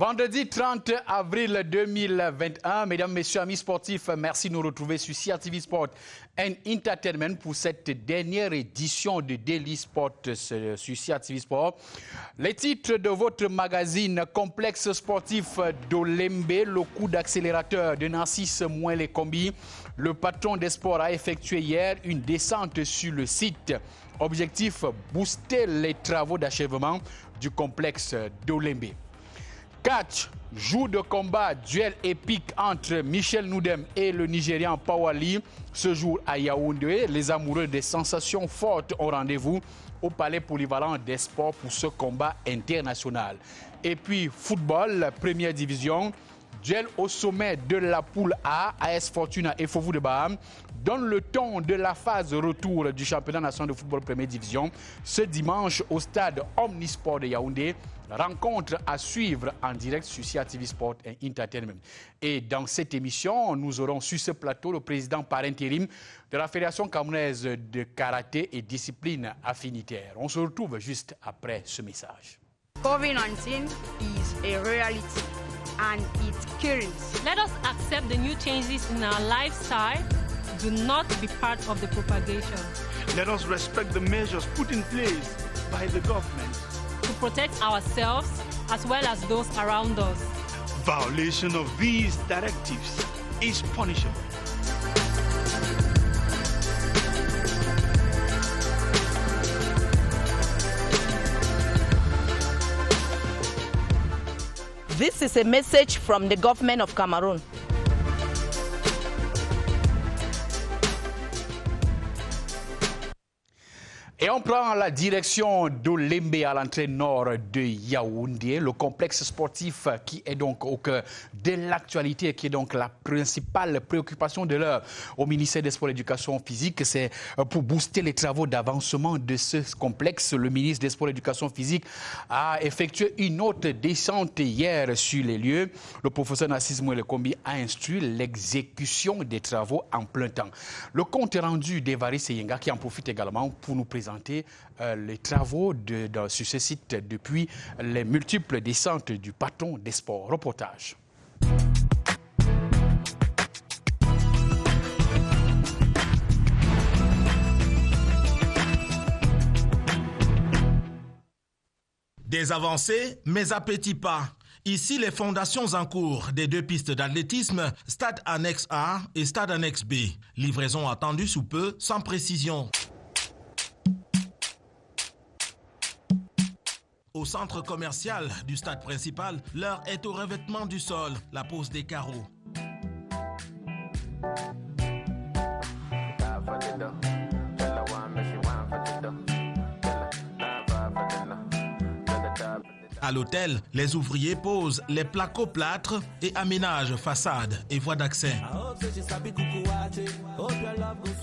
Vendredi 30 avril 2021, mesdames, messieurs, amis sportifs, merci de nous retrouver sur CRTV Sport and Entertainment pour cette dernière édition de Daily Sport sur CRTV Sport. Les titres de votre magazine Complexe sportif d'Olembe, le coup d'accélérateur de Narcisse Mouin-les-Combi. Le patron des sports a effectué hier une descente sur le site. Objectif, booster les travaux d'achèvement du complexe d'Olembe. Catch, jour de combat, duel épique entre Michel Noudem et le Nigérian Pawali. Ce jour à Yaoundé, les amoureux des sensations fortes ont rendez-vous au Palais Polyvalent des Sports pour ce combat international. Et puis, football, première division. Duel au sommet de la poule A, AS Fortuna et Fofou de Baham donne le ton de la phase retour du championnat national de football première division ce dimanche au stade Omnisport de Yaoundé. Rencontre à suivre en direct sur CRTV Sport et Entertainment. Et dans cette émission, nous aurons sur ce plateau le président par intérim de la Fédération camerounaise de karaté et discipline affinitaire. On se retrouve juste après ce message. COVID-19 is a reality. And it's killing. Let us accept the new changes in our lifestyle. Do not be part of the propagation. Let us respect the measures put in place by the government to protect ourselves as well as those around us. Violation of these directives is punishable. This is a message from the government of Cameroon. Et on prend la direction d'Olembe à l'entrée nord de Yaoundé, le complexe sportif qui est donc au cœur de l'actualité, qui est donc la principale préoccupation de l'heure au ministère des Sports et de l'Éducation physique. C'est pour booster les travaux d'avancement de ce complexe. Le ministre des Sports et de l'Éducation physique a effectué une autre descente hier sur les lieux. Le professeur Narcisse Mouin-les-Combi a instruit l'exécution des travaux en plein temps. Le compte rendu d'Evaris Seyenga qui en profite également pour nous présenter les travaux sur ce site depuis les multiples descentes du patron des sports. Reportage. Des avancées, mais à petits pas. Ici, les fondations en cours des deux pistes d'athlétisme, Stade Annexe A et Stade Annexe B. Livraison attendue sous peu, sans précision. Au centre commercial du stade principal, l'heure est au revêtement du sol, la pose des carreaux. À l'hôtel, les ouvriers posent les placo-plâtres et aménagent façades et voies d'accès.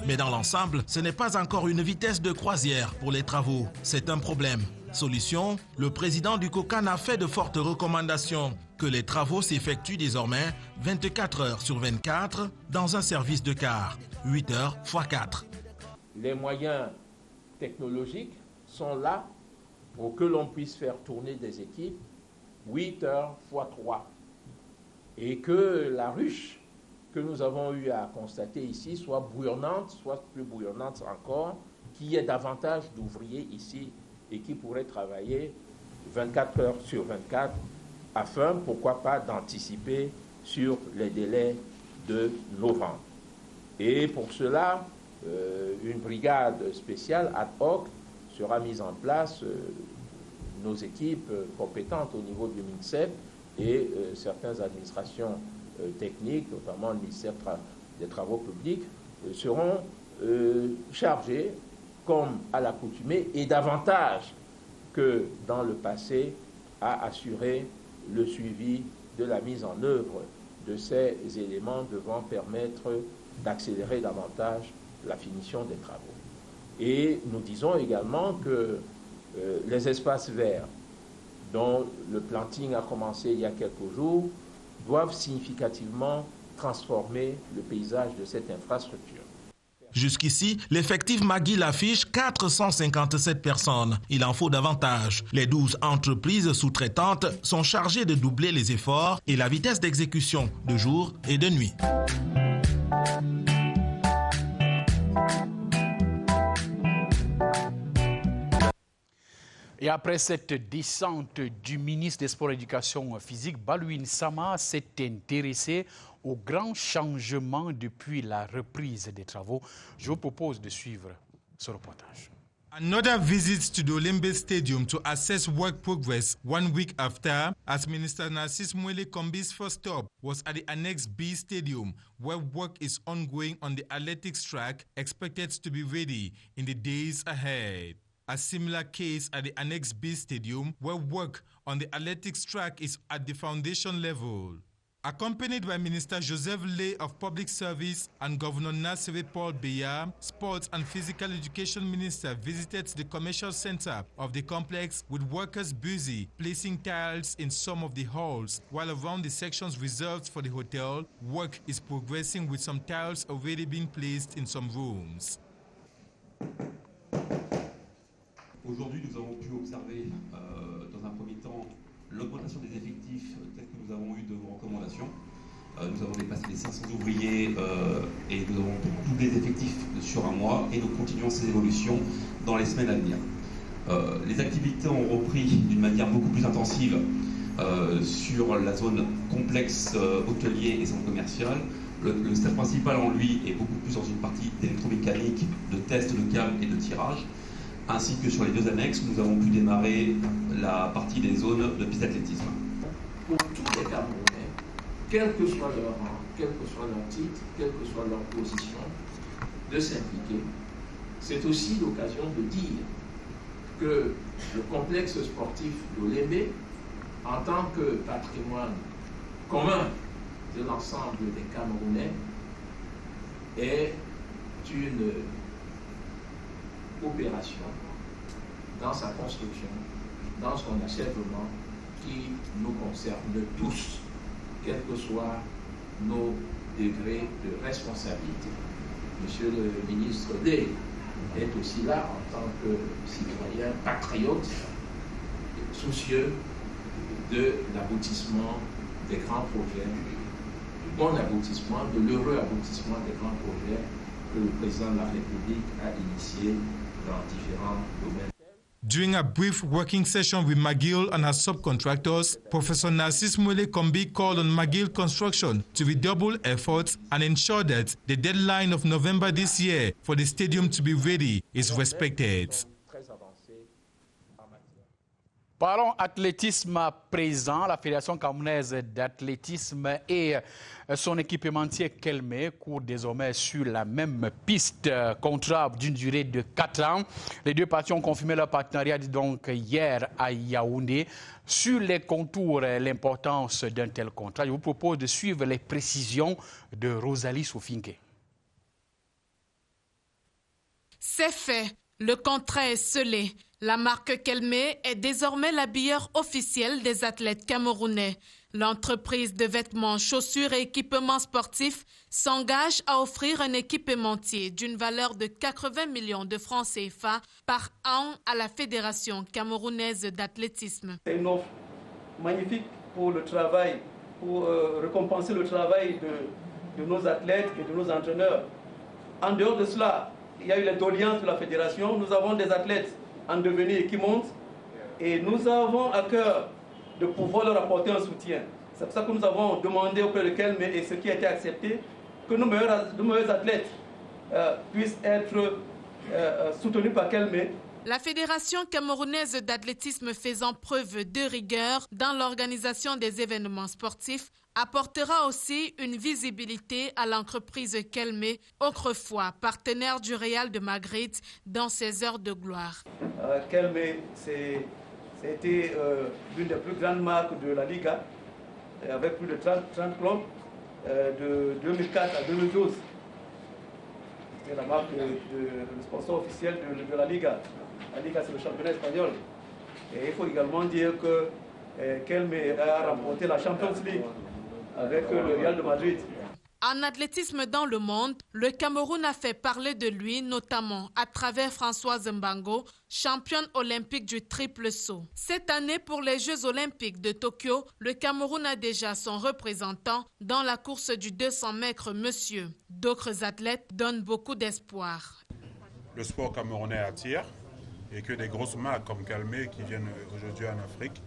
Mais dans l'ensemble, ce n'est pas encore une vitesse de croisière pour les travaux. C'est un problème. Solution, le président du COCAN a fait de fortes recommandations que les travaux s'effectuent désormais 24 heures sur 24 dans un service de car, 8 heures x 4. Les moyens technologiques sont là pour que l'on puisse faire tourner des équipes 8 heures x 3 et que la ruche que nous avons eu à constater ici soit bouillonnante, soit plus bouillonnante encore, qu'il y ait davantage d'ouvriers ici et qui pourraient travailler 24 heures sur 24 afin, pourquoi pas, d'anticiper sur les délais de novembre. Et pour cela, une brigade spéciale ad hoc sera mise en place. Nos équipes compétentes au niveau du MINSEP et certaines administrations techniques, notamment le ministère des Travaux publics, seront chargées, comme à l'accoutumée, et davantage que dans le passé, à assurer le suivi de la mise en œuvre de ces éléments devant permettre d'accélérer davantage la finition des travaux. Et nous disons également que les espaces verts, dont le planting a commencé il y a quelques jours, doivent significativement transformer le paysage de cette infrastructure. Jusqu'ici, l'effectif McGill affiche 457 personnes. Il en faut davantage. Les 12 entreprises sous-traitantes sont chargées de doubler les efforts et la vitesse d'exécution de jour et de nuit. Et après cette descente du ministre des Sports et de l'Éducation physique, Balouine Sama s'est intéressé aux grands changements depuis la reprise des travaux. Je vous propose de suivre ce reportage. Another visit to the Olympic Stadium to assess work progress 1 week after, as Minister Narcisse Mwele Kombi's first stop was at the Annex B Stadium, where work is ongoing on the athletics track, expected to be ready in the days ahead. A similar case at the Annex B Stadium, where work on the athletics track is at the foundation level. Accompanied by Minister Joseph Lay of Public Service and Governor Nassere Paul Beya, Sports and Physical Education Minister visited the commercial center of the complex with workers busy placing tiles in some of the halls, while around the sections reserved for the hotel, work is progressing with some tiles already being placed in some rooms. Aujourd'hui, nous avons pu observer dans un premier temps l'augmentation des effectifs tels que nous avons eu de vos recommandations. Nous avons dépassé les 500 ouvriers et nous avons doublé les effectifs sur un mois et nous continuons ces évolutions dans les semaines à venir. Les activités ont repris d'une manière beaucoup plus intensive sur la zone complexe hôtelier et centre commercial. Le staff principal en lui est beaucoup plus dans une partie d'électromécanique, de test de câbles et de tirage, ainsi que sur les deux annexes où nous avons pu démarrer la partie des zones de piste d'athlétisme. Pour tous les Camerounais, quel que soit leur rang, quel que soit leur titre, quelle que soit leur position, de s'impliquer. C'est aussi l'occasion de dire que le complexe sportif d'Olémé, en tant que patrimoine commun de l'ensemble des Camerounais, est une opération dans sa construction, dans son achèvement, qui nous concerne tous, quels que soient nos degrés de responsabilité. Monsieur le ministre Lay est aussi là en tant que citoyen patriote, soucieux de l'aboutissement des grands projets, du bon aboutissement, de l'heureux aboutissement des grands projets que le président de la République a initiés dans différents domaines. During a brief working session with McGill and her subcontractors, Professor Narcisse Mwele Kombi called on McGill Construction to redouble efforts and ensure that the deadline of November this year for the stadium to be ready is respected. Parlons athlétisme à présent. La Fédération camerounaise d'athlétisme et son équipementier Kelme courent désormais sur la même piste. Contrat d'une durée de 4 ans. Les deux parties ont confirmé leur partenariat donc hier à Yaoundé. Sur les contours et l'importance d'un tel contrat, je vous propose de suivre les précisions de Rosalie Soufinke. C'est fait. Le contrat est scellé. La marque Kelme est désormais l'habilleur officiel des athlètes camerounais. L'entreprise de vêtements, chaussures et équipements sportifs s'engage à offrir un équipementier d'une valeur de 80 millions de francs CFA par an à la Fédération camerounaise d'athlétisme. C'est une offre magnifique pour le travail, pour récompenser le travail de nos athlètes et de nos entraîneurs. En dehors de cela, il y a eu les doléances de la Fédération. Nous avons des athlètes en devenir et qui montent. Et nous avons à cœur de pouvoir leur apporter un soutien. C'est pour ça que nous avons demandé auprès de Kelme, et ce qui a été accepté, que nos meilleurs athlètes puissent être soutenus par Kelme. La Fédération camerounaise d'athlétisme faisant preuve de rigueur dans l'organisation des événements sportifs apportera aussi une visibilité à l'entreprise Kelme, autrefois partenaire du Real de Madrid dans ses heures de gloire. Kelme, c'était l'une des plus grandes marques de la Liga, avec plus de 30 clubs de 2004 à 2012. C'est la marque le sponsor officiel de la Liga. La Liga, c'est le championnat espagnol. Et il faut également dire que Kelme a remporté la Champions League avec le Real de Madrid. En athlétisme dans le monde, le Cameroun a fait parler de lui, notamment à travers Françoise Mbango, championne olympique du triple saut. Cette année, pour les Jeux olympiques de Tokyo, le Cameroun a déjà son représentant dans la course du 200 mètres monsieur. D'autres athlètes donnent beaucoup d'espoir. Le sport camerounais attire et que des grosses marques comme Calmé qui viennent aujourd'hui en Afrique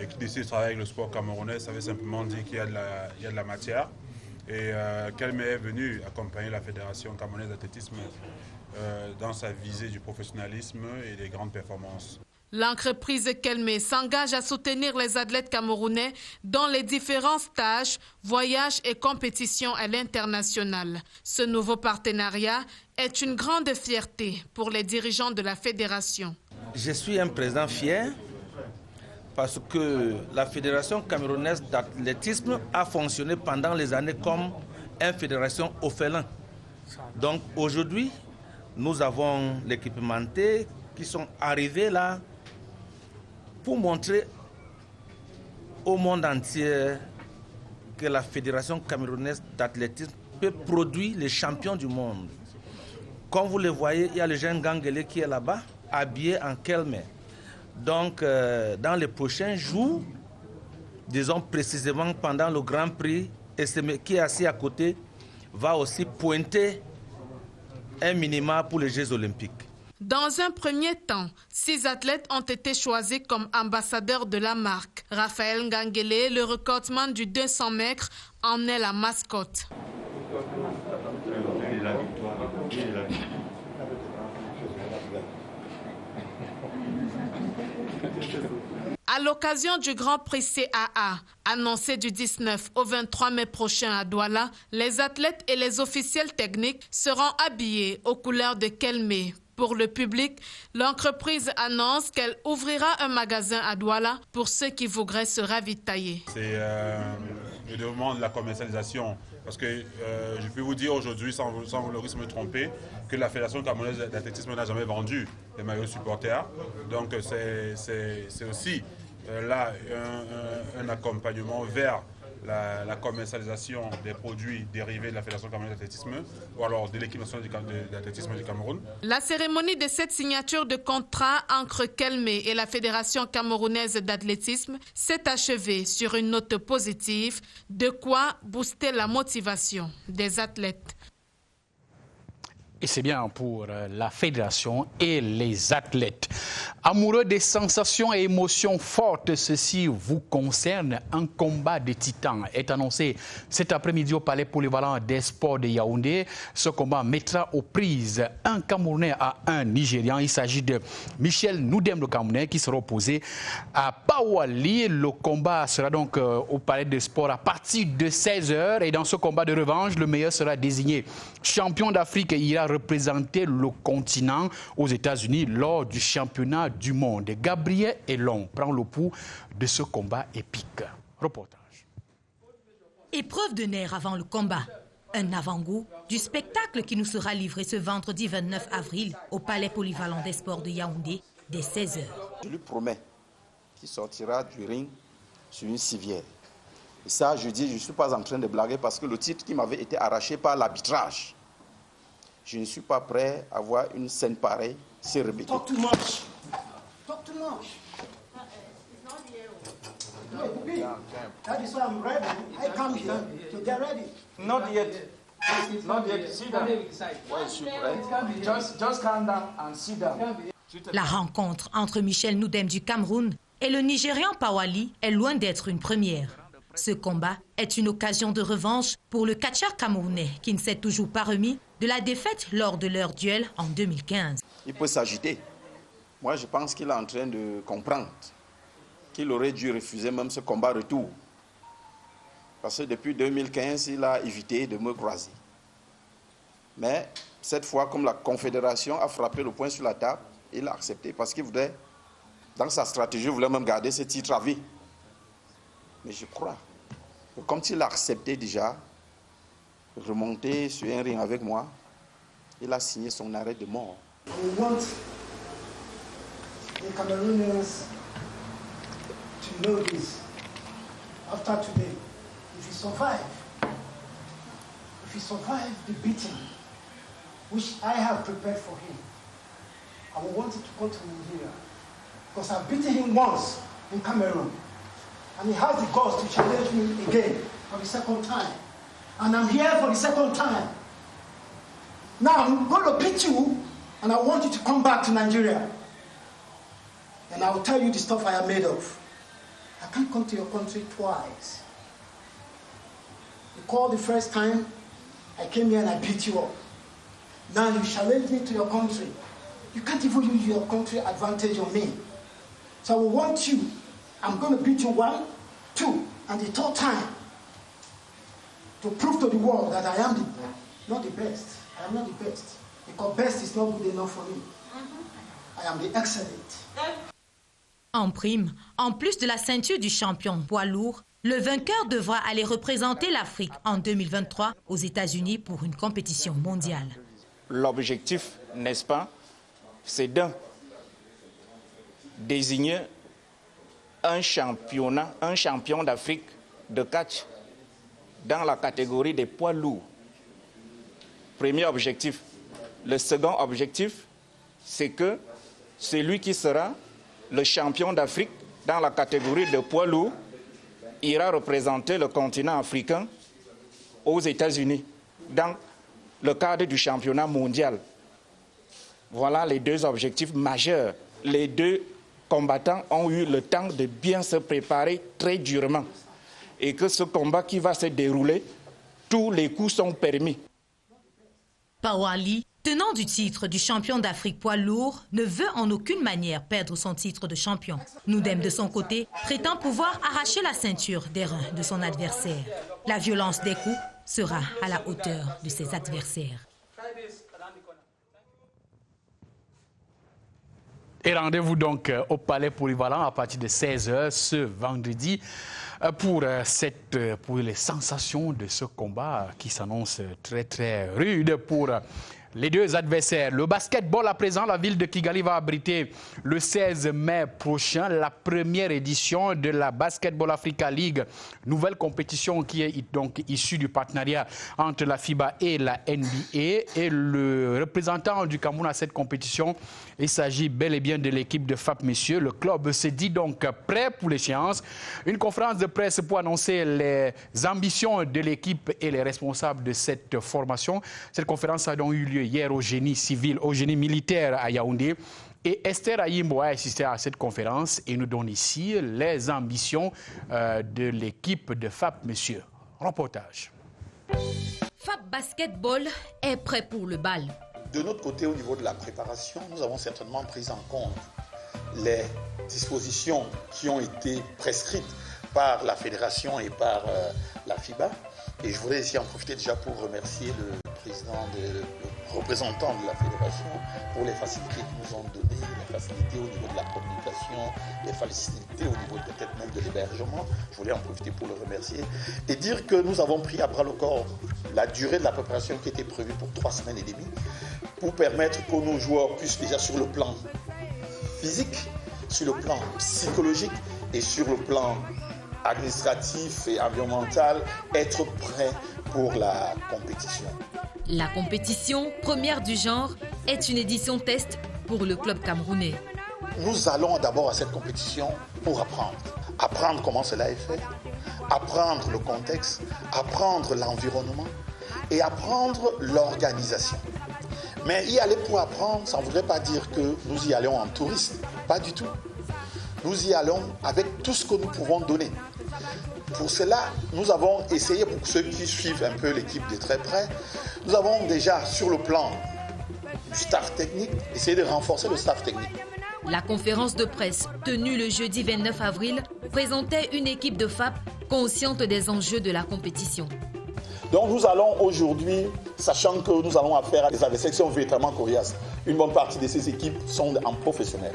et qui décident de travailler avec le sport camerounais, ça veut simplement dire qu'il y a de la matière. Et Calmé est venu accompagner la Fédération camerounaise d'athlétisme dans sa visée du professionnalisme et des grandes performances. L'entreprise Kelme s'engage à soutenir les athlètes camerounais dans les différents stages, voyages et compétitions à l'international. Ce nouveau partenariat est une grande fierté pour les dirigeants de la fédération. Je suis un président fier parce que la Fédération camerounaise d'athlétisme a fonctionné pendant les années comme une fédération orphelin. Donc aujourd'hui, nous avons l'équipementier qui sont arrivés là pour montrer au monde entier que la Fédération camerounaise d'athlétisme peut produire les champions du monde. Comme vous le voyez, il y a le jeune Ganguele qui est là-bas, habillé en Kelme. Donc, dans les prochains jours, disons précisément pendant le Grand Prix, qui est assis à côté, va aussi pointer un minima pour les Jeux olympiques. Dans un premier temps, 6 athlètes ont été choisis comme ambassadeurs de la marque. Raphaël Ngangele, le recordman du 200 mètres, en est la mascotte. À l'occasion du Grand Prix CAA, annoncé du 19 au 23 mai prochain à Douala, les athlètes et les officiels techniques seront habillés aux couleurs de Kelme. Pour le public, l'entreprise annonce qu'elle ouvrira un magasin à Douala pour ceux qui voudraient se ravitailler. C'est le développement de la commercialisation. Parce que je peux vous dire aujourd'hui, sans le risque de me tromper, que la Fédération camerounaise d'athlétisme n'a jamais vendu des maillots supporters. Donc c'est aussi là un accompagnement vers la commercialisation des produits dérivés de la Fédération camerounaise d'athlétisme ou alors de l'équipe nationale d'athlétisme du Cameroun. La cérémonie de cette signature de contrat entre Kelme et la Fédération camerounaise d'athlétisme s'est achevée sur une note positive, de quoi booster la motivation des athlètes. Et c'est bien pour la fédération et les athlètes. Amoureux des sensations et émotions fortes, ceci vous concerne. Un combat de titans est annoncé cet après-midi au Palais polyvalent des sports de Yaoundé. Ce combat mettra aux prises un Camerounais à un Nigérian. Il s'agit de Michel Noudem, le Camerounais, qui sera opposé à Pawali. Le combat sera donc au Palais des sports à partir de 16h. Et dans ce combat de revanche, le meilleur sera désigné champion d'Afrique et ira représenter le continent aux États-Unis lors du championnat du monde. Gabriel Elon prend le pouls de ce combat épique. Reportage. Épreuve de nerfs avant le combat. Un avant-goût du spectacle qui nous sera livré ce vendredi 29 avril au Palais polyvalent des sports de Yaoundé dès 16h. Je lui promets qu'il sortira du ring sur une civière. Et ça, je dis, je ne suis pas en train de blaguer parce que le titre qui m'avait été arraché par l'arbitrage, je ne suis pas prêt à voir une scène pareille se répéter. Talk too much. Talk too much. That is why I'm ready. I come here to get ready. Not yet. Not yet. Sit down. Why is she ready? Just calm down and sit down. La rencontre entre Michel Noudem du Cameroun et le Nigérian Pawali est loin d'être une première. Ce combat est une occasion de revanche pour le catcheur camerounais qui ne s'est toujours pas remis de la défaite lors de leur duel en 2015. Il peut s'agiter. Moi, je pense qu'il est en train de comprendre qu'il aurait dû refuser même ce combat retour. Parce que depuis 2015, il a évité de me croiser. Mais cette fois, comme la Confédération a frappé le poing sur la table, il a accepté parce qu'il voulait, dans sa stratégie, il voulait même garder ce titre à vie. Mais je crois que comme il a accepté déjà de remonter sur un ring avec moi, il a signé son arrêt de mort. We want the Cameroonians to know this. After today, if you survive, if he survives the beating, which I have prepared for him, I will want him to come to Nigeria. Because I've beaten him once in Cameroon. And he has the guts to challenge me again for the second time. And I'm here for the second time. Now I'm going to beat you, and I want you to come back to Nigeria. And I will tell you the stuff I am made of. I can't come to your country twice. You called the first time, I came here and I beat you up. Now you challenge me to your country. You can't even use your country advantage on me. So I will want you. I'm going to beat you 1, 2, and the third time to prove to the world that I am not the best. I am not the best. Because best is not good enough for me. I am the excellent. En prime, en plus de la ceinture du champion poids lourd, le vainqueur devra aller représenter l'Afrique en 2023 aux États-Unis pour une compétition mondiale. L'objectif, n'est-ce pas, c'est désigner un champion d'Afrique de catch dans la catégorie des poids lourds. Premier objectif. Le second objectif, c'est que celui qui sera le champion d'Afrique dans la catégorie de poids lourds ira représenter le continent africain aux États-Unis dans le cadre du championnat mondial. Voilà les deux objectifs majeurs. Les deux combattants ont eu le temps de bien se préparer très durement. Et que ce combat qui va se dérouler, tous les coups sont permis. Pawali, tenant du titre du champion d'Afrique poids lourd, ne veut en aucune manière perdre son titre de champion. Noudem, de son côté, prétend pouvoir arracher la ceinture des reins de son adversaire. La violence des coups sera à la hauteur de ses adversaires. Et rendez-vous donc au Palais Polyvalent à partir de 16h ce vendredi pour les sensations de ce combat qui s'annonce très très rude pour les deux adversaires. Le basketball à présent, la ville de Kigali va abriter le 16 mai prochain la première édition de la Basketball Africa League, nouvelle compétition qui est donc issue du partenariat entre la FIBA et la NBA. Et le représentant du Cameroun à cette compétition, il s'agit bel et bien de l'équipe de FAP Messieurs. Le club se dit donc prêt pour l'échéance. Une conférence de presse pour annoncer les ambitions de l'équipe et les responsables de cette formation. Cette conférence a donc eu lieu hier au génie civil, au génie militaire à Yaoundé. Et Esther Ayimbo a assisté à cette conférence et nous donne ici les ambitions de l'équipe de FAP Messieurs. Reportage. FAP Basketball est prêt pour le bal. De notre côté, au niveau de la préparation, nous avons certainement pris en compte les dispositions qui ont été prescrites par la fédération et par la FIBA. Et je voudrais ici en profiter déjà pour remercier le président, le représentant de la fédération pour les facilités qu'ils nous ont données, les facilités au niveau de la communication, les facilités au niveau peut-être même de l'hébergement. Je voulais en profiter pour le remercier et dire que nous avons pris à bras le corps la durée de la préparation qui était prévue pour 3 semaines et demie pour permettre que nos joueurs puissent déjà sur le plan physique, sur le plan psychologique et sur le plan administratif et environnemental, être prêt pour la compétition. La compétition, première du genre, est une édition test pour le club camerounais. Nous allons d'abord à cette compétition pour apprendre. Apprendre comment cela est fait, apprendre le contexte, apprendre l'environnement et apprendre l'organisation. Mais y aller pour apprendre, ça ne voudrait pas dire que nous y allons en touriste. Pas du tout. Nous y allons avec tout ce que nous pouvons donner. Pour cela, nous avons essayé, pour ceux qui suivent un peu l'équipe de très près, nous avons déjà, sur le plan du staff technique, essayé de renforcer le staff technique. La conférence de presse tenue le jeudi 29 avril présentait une équipe de FAP consciente des enjeux de la compétition. Donc nous allons aujourd'hui, sachant que nous allons affaire à des adversaires qui sont véritablement coriaces, une bonne partie de ces équipes sont en professionnel.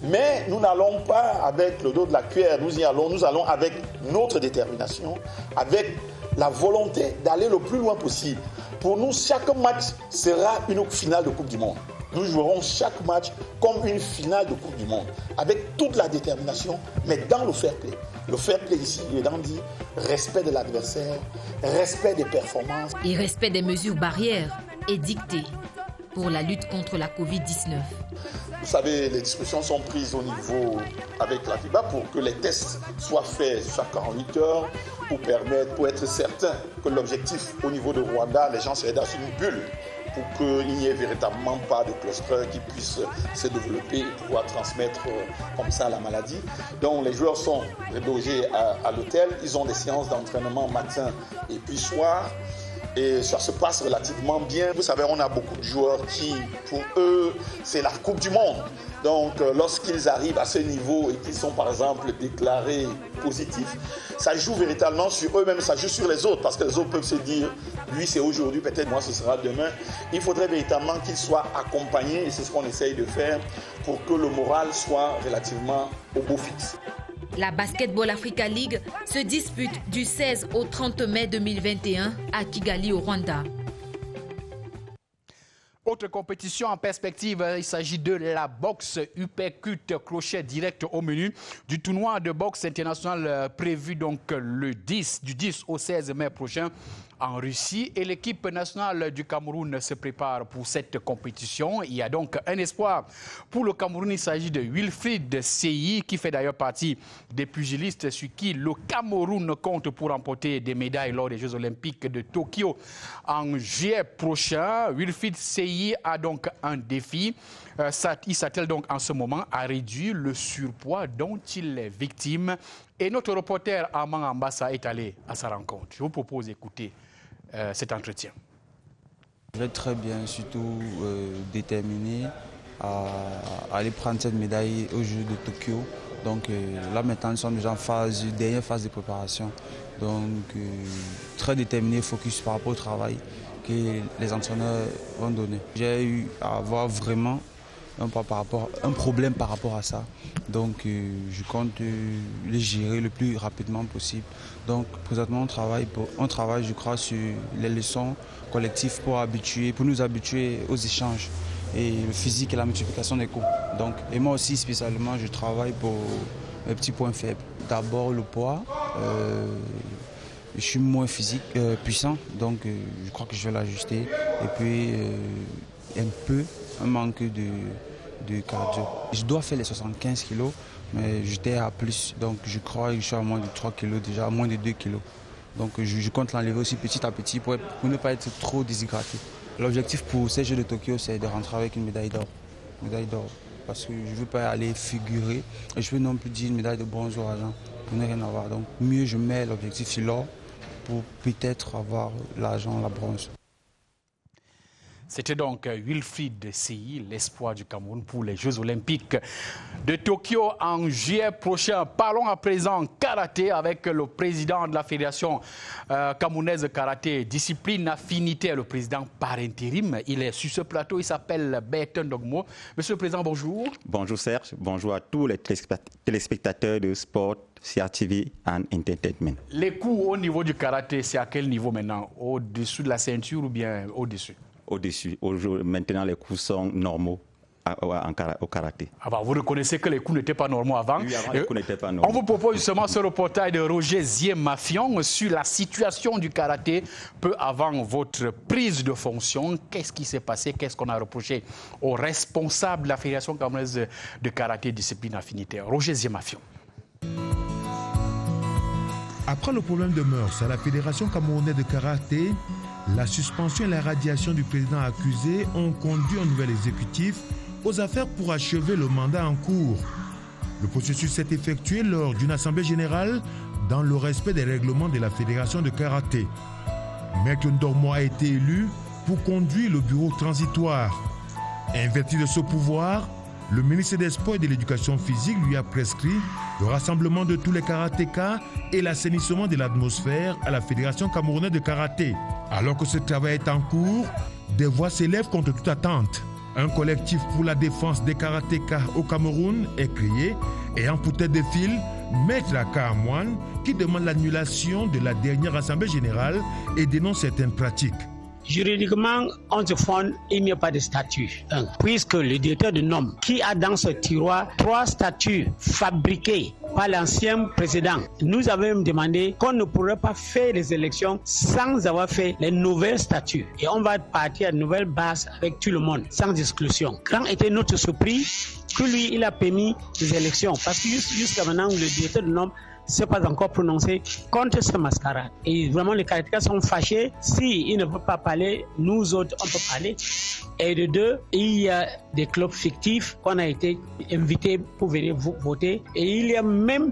Mais nous n'allons pas avec le dos de la cuillère, nous allons avec notre détermination, avec la volonté d'aller le plus loin possible. Pour nous, chaque match sera une finale de Coupe du Monde. Nous jouerons chaque match comme une finale de Coupe du Monde, avec toute la détermination, mais dans le fair play. Le fair play ici, il est dans dit respect de l'adversaire, respect des performances. Et respect des mesures barrières édictées pour la lutte contre la Covid-19. Vous savez, les dispositions sont prises au niveau avec la FIBA pour que les tests soient faits chaque 48 heures pour être certain que l'objectif au niveau de Rwanda, les gens seraient dans une bulle pour qu'il n'y ait véritablement pas de cluster qui puisse se développer et pouvoir transmettre comme ça la maladie. Donc les joueurs sont logés à l'hôtel, ils ont des séances d'entraînement matin et puis soir. Et ça se passe relativement bien. Vous savez, on a beaucoup de joueurs qui, pour eux, c'est la Coupe du Monde. Donc, lorsqu'ils arrivent à ce niveau et qu'ils sont, par exemple, déclarés positifs, ça joue véritablement sur eux-mêmes, ça joue sur les autres. Parce que les autres peuvent se dire, lui, c'est aujourd'hui, peut-être moi, ce sera demain. Il faudrait véritablement qu'ils soient accompagnés, et c'est ce qu'on essaye de faire, pour que le moral soit relativement au beau fixe. La Basketball Africa League se dispute du 16 au 30 mai 2021 à Kigali, au Rwanda. Autre compétition en perspective, il s'agit de la boxe uppercut crochet direct au menu du tournoi de boxe international prévu donc du 10 au 16 mai prochain en Russie. Et l'équipe nationale du Cameroun se prépare pour cette compétition. Il y a donc un espoir pour le Cameroun. Il s'agit de Wilfried Seyi, qui fait d'ailleurs partie des pugilistes sur qui le Cameroun compte pour remporter des médailles lors des Jeux Olympiques de Tokyo en juillet prochain. Wilfried Seyi a donc un défi. Il s'attelle donc en ce moment à réduire le surpoids dont il est victime. Et notre reporter Armand Ambassa est allé à sa rencontre. Je vous propose d'écouter cet entretien. Je vais très bien, surtout déterminé à aller prendre cette médaille aux Jeux de Tokyo. Donc là maintenant nous sommes déjà en dernière phase de préparation. Donc très déterminé, focus par rapport au travail que les entraîneurs vont donner. J'ai eu à avoir vraiment un problème par rapport à ça. Donc je compte les gérer le plus rapidement possible. Donc présentement on travaille je crois sur les leçons collectives pour nous habituer aux échanges et le physique et la multiplication des coups. Donc, et moi aussi spécialement je travaille pour mes petits points faibles. D'abord le poids. Je suis moins puissant, donc je crois que je vais l'ajuster. Et puis un manque de cardio. Je dois faire les 75 kilos, mais j'étais à plus. Donc je crois que je suis à moins de 3 kilos déjà, à moins de 2 kilos. Donc je compte l'enlever aussi petit à petit pour ne pas être trop déshydraté. L'objectif pour ces Jeux de Tokyo, c'est de rentrer avec une médaille d'or. Parce que je ne veux pas aller figurer. Et je ne veux non plus dire une médaille de bronze ou argent pour ne rien avoir. Donc mieux je mets l'objectif sur l'or pour peut-être avoir l'argent, la bronze. C'était donc Wilfried Seyi, l'espoir du Cameroun pour les Jeux Olympiques de Tokyo en juillet prochain. Parlons à présent karaté avec le président de la Fédération camerounaise de karaté, discipline affinité, le président par intérim. Il est sur ce plateau, il s'appelle Berton Dogmo. Monsieur le Président, bonjour. Bonjour Serge, bonjour à tous les téléspectateurs de Sport, CRTV and Entertainment. Les coups au niveau du karaté, c'est à quel niveau maintenant? Au-dessus de la ceinture ou bien au-dessus? Au-dessus. Maintenant, les coups sont normaux au karaté. Vous reconnaissez que les coups n'étaient pas normaux avant. Oui, avant les coups n'étaient pas normaux. On vous propose justement ce reportage de Roger Ziemafion sur la situation du karaté peu avant votre prise de fonction. Qu'est-ce qui s'est passé? Qu'est-ce qu'on a reproché aux responsables de la Fédération camerounaise de karaté discipline affinitaire? Roger Ziemafion. Après le problème de mœurs à la Fédération camerounaise de karaté, la suspension et la radiation du président accusé ont conduit un nouvel exécutif aux affaires pour achever le mandat en cours. Le processus s'est effectué lors d'une assemblée générale dans le respect des règlements de la Fédération de karaté. Maître Ndormo a été élu pour conduire le bureau transitoire. Investi de ce pouvoir, le ministre des Sports et de l'Éducation physique lui a prescrit le rassemblement de tous les karatékas et l'assainissement de l'atmosphère à la Fédération camerounaise de karaté. Alors que ce travail est en cours, des voix s'élèvent contre toute attente. Un collectif pour la défense des karatékas au Cameroun est créé et en tête de file, Maître Aka Amouane qui demande l'annulation de la dernière assemblée générale et dénonce certaines pratiques. Juridiquement, on se fonde, il n'y a pas de statut. Puisque le directeur de NOM, qui a dans ce tiroir 3 statuts fabriqués par l'ancien président, nous avons demandé qu'on ne pourrait pas faire les élections sans avoir fait les nouvelles statuts. Et on va partir à une nouvelle base avec tout le monde, sans exclusion. Grand était notre surprise que lui, il a permis les élections. Parce que jusqu'à maintenant, le directeur de NOM ne s'est pas encore prononcé contre ce mascarade. Et vraiment, les Karatékas sont fâchés. S'ils ne peuvent pas parler, nous autres, on peut parler. Et de deux, il y a des clubs fictifs qu'on a été invités pour venir voter. Et il y a même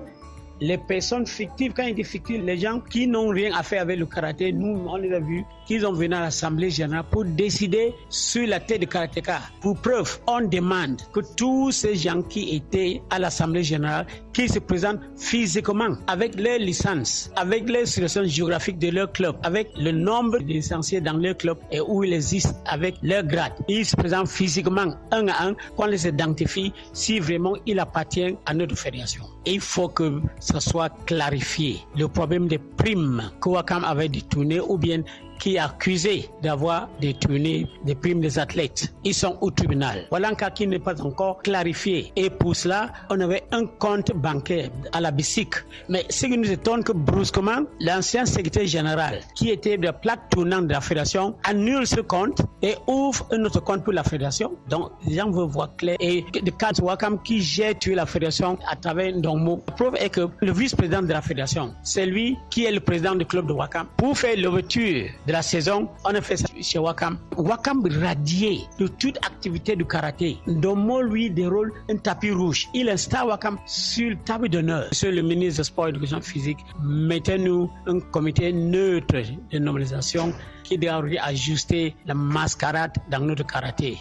les personnes fictives, quand il dit fictif, les gens qui n'ont rien à faire avec le karaté, nous, on les a vus, qu'ils ont venu à l'Assemblée générale pour décider sur la tête de karatéka. Pour preuve, on demande que tous ces gens qui étaient à l'Assemblée générale, qu'ils se présentent physiquement, avec leur licence, avec leur situation géographique de leur club, avec le nombre de licenciés dans leur club et où ils existent, avec leur grade. Ils se présentent physiquement, un à un, qu'on les identifie si vraiment il appartient à notre fédération. Il faut que ça soit clarifié. Le problème des primes que Wakam avait détourné ou bien qui est accusé d'avoir détourné des primes des athlètes. Ils sont au tribunal. Voilà un cas qui n'est pas encore clarifié. Et pour cela, on avait un compte bancaire à la BICIC. Mais ce qui nous étonne que brusquement, l'ancien secrétaire général, qui était de la plaque tournante de la fédération, annule ce compte et ouvre un autre compte pour la fédération. Donc, les gens veulent voir clair. Et le cas de Wakam qui gère tué la fédération à travers Ndongmo. La preuve est que le vice-président de la fédération, c'est lui qui est le président du club de Wakam. Pour faire l'ouverture de la saison, on a fait ça chez Wakam. Wakam radié de toute activité du karaté. Ndongmo, lui, déroule un tapis rouge. Il installe Wakam sur le table d'honneur. Monsieur le ministre des Sports et de l'Éducation physique, mettez-nous un comité neutre de normalisation qui doit ajuster la mascarade dans notre karaté.